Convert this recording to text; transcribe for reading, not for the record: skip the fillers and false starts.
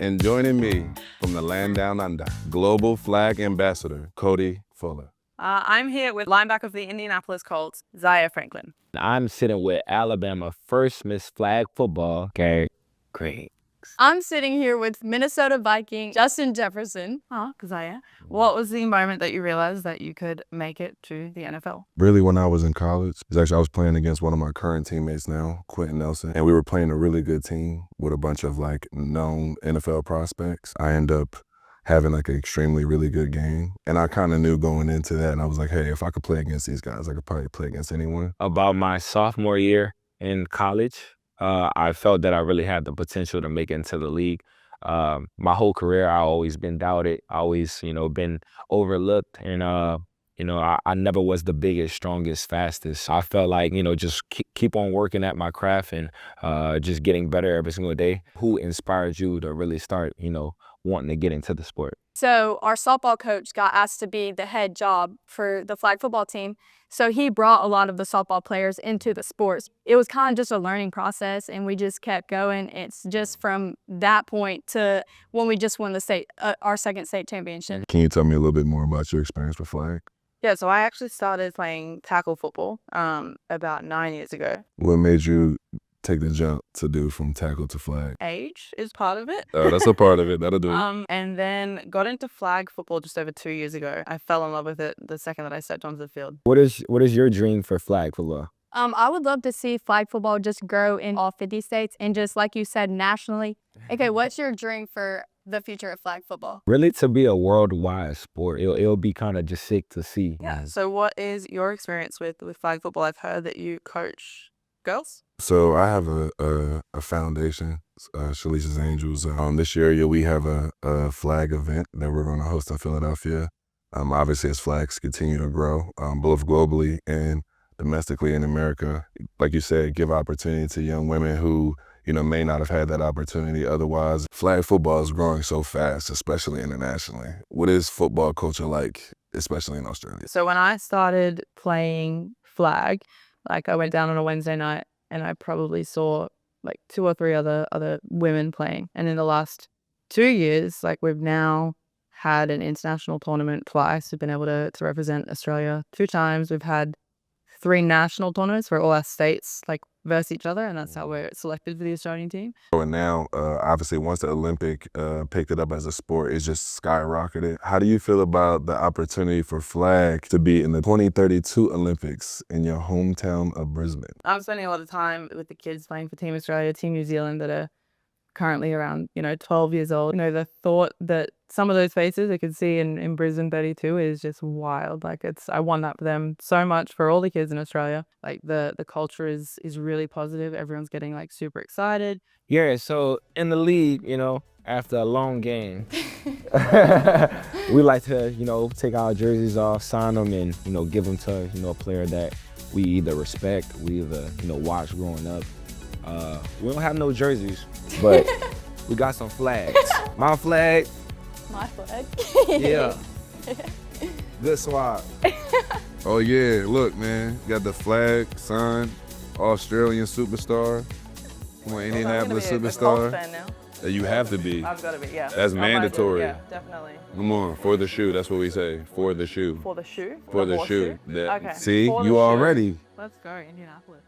And joining me from the land down under, Global Flag Ambassador, Kodie Fuller. I'm here with linebacker of the Indianapolis Colts, Zaire Franklin. I'm sitting with Alabama first Miss Flag football, Gerritt. Griggs. I'm sitting here with Minnesota Viking, Jefferson. Zaire. What was the moment that you realized that you could make it to the NFL? Really, when I was in college, I was playing against one of my current teammates now, Quentin Nelson, and we were playing a really good team with a bunch of known NFL prospects. I ended up having an extremely really good game, and I kind of knew going into that, and I was like, hey, if I could play against these guys, I could probably play against anyone. About my sophomore year in college, I felt that I really had the potential to make it into the league. My whole career, I always been doubted, always, been overlooked, and I never was the biggest, strongest, fastest. I felt like, just keep on working at my craft and just getting better every single day. Who inspired you to really start, wanting to get into the sport? So our softball coach got asked to be the head job for the flag football team. So he brought a lot of the softball players into the sports. It was kind of just a learning process, and we just kept going. It's just from that point to when we just won the our second state championship. Can you tell me a little bit more about your experience with flag? Yeah, so I actually started playing tackle football about 9 years ago. What made you take the jump to do from tackle to flag? Age is part of it. Oh, that's a part of it. That'll do it. And then got into flag football just over 2 years ago. I fell in love with it the second that I stepped onto the field. What is your dream for flag football? I would love to see flag football just grow in all 50 states and just, like you said, nationally. Okay, what's your dream for the future of flag football? Really to be a worldwide sport. It'll be kind of just sick to see. Yeah, so what is your experience with flag football? I've heard that you coach girls. So I have a foundation, Shalisha's Angels. This year we have a flag event that we're going to host in Philadelphia. Obviously, as flags continue to grow, both globally and domestically in America, like you said, give opportunity to young women who may not have had that opportunity otherwise. Flag football is growing so fast, especially internationally. What is football culture like, especially in Australia? So when I started playing flag, I went down on a Wednesday night and I probably saw 2 or 3 other women playing. And in the last 2 years, we've now had an international tournament twice. We've been able to represent Australia 2 times. We've had 3 national tournaments where all our states verse each other, and that's how we're selected for the Australian team. And now, obviously, once the Olympic picked it up as a sport, it's just skyrocketed. How do you feel about the opportunity for flag to be in the 2032 Olympics in your hometown of Brisbane? I'm spending a lot of time with the kids playing for Team Australia, Team New Zealand that are currently around 12 years old. The thought that some of those faces I could see in Brisbane 32 is just wild. I want that for them so much, for all the kids in Australia. The culture is really positive. Everyone's getting super excited. Yeah, so in the league, after a long game, we like to, take our jerseys off, sign them, and, give them to, a player that we either respect, we either, watch growing up. We don't have no jerseys, but we got some flags. My flag. My flag. Yeah. Good swap. Oh yeah, look man, got the flag, son, Australian superstar. Come on, Indianapolis superstar. Fan now. You have to be. I've got to be, yeah. That's mandatory. Yeah, definitely. Come on, for the shoe. That's what we say. For the shoe. For the shoe? For the shoe. Okay. See, For the you shoe. already. Let's go, Indianapolis.